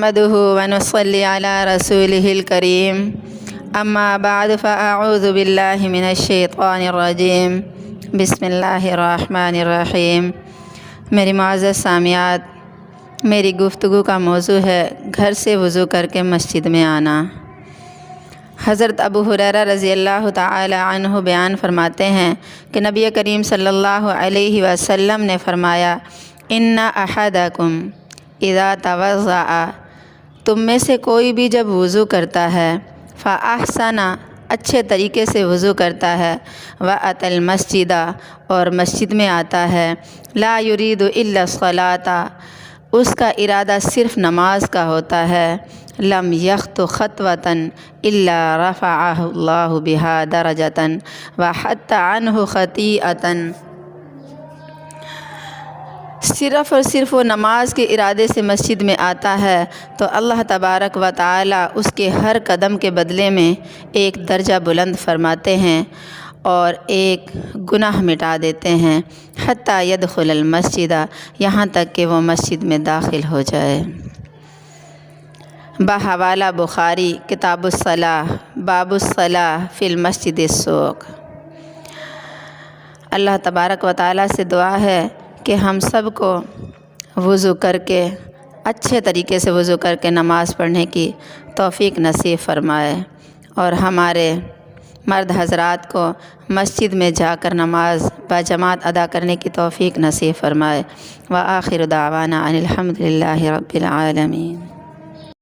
نحمده ونصلي على رسوله الكريم اما بعد فاعوذ باللہ من الشیطان الرجیم بسم اللہ الرحمن الرحیم۔ میری معزز سامعات، میری گفتگو کا موضوع ہے گھر سے وضو کر کے مسجد میں آنا۔ حضرت ابو ہریرہ رضی اللہ تعالی عنہ بیان فرماتے ہیں کہ نبی کریم صلی اللہ علیہ وسلم نے فرمایا، ان احدکم اذا توضأ، تم میں سے کوئی بھی جب وضو کرتا ہے، فاحسن، اچھے طریقے سے وضو کرتا ہے، وأتی المسجد، اور مسجد میں آتا ہے، لا یرید الا الصلاۃ، اس کا ارادہ صرف نماز کا ہوتا ہے، لم یخط خطوۃ الا رفعہ اللہ بہا درجۃ وحط عنہ خطیئۃ، صرف اور صرف وہ نماز کے ارادے سے مسجد میں آتا ہے تو اللہ تبارک و تعالی اس کے ہر قدم کے بدلے میں ایک درجہ بلند فرماتے ہیں اور ایک گناہ مٹا دیتے ہیں، حتی یدخل المسجد، یہاں تک کہ وہ مسجد میں داخل ہو جائے۔ بحوالہ بخاری، کتاب الصلاۃ، باب الصلاۃ فی المسجد السوق۔ اللہ تبارک و تعالی سے دعا ہے کہ ہم سب کو وضو کر کے، اچھے طریقے سے وضو کر کے نماز پڑھنے کی توفیق نصیب فرمائے، اور ہمارے مرد حضرات کو مسجد میں جا کر نماز باجماعت ادا کرنے کی توفیق نصیب فرمائے۔ وآخر دعوانا ان الحمد للہ رب العالمین۔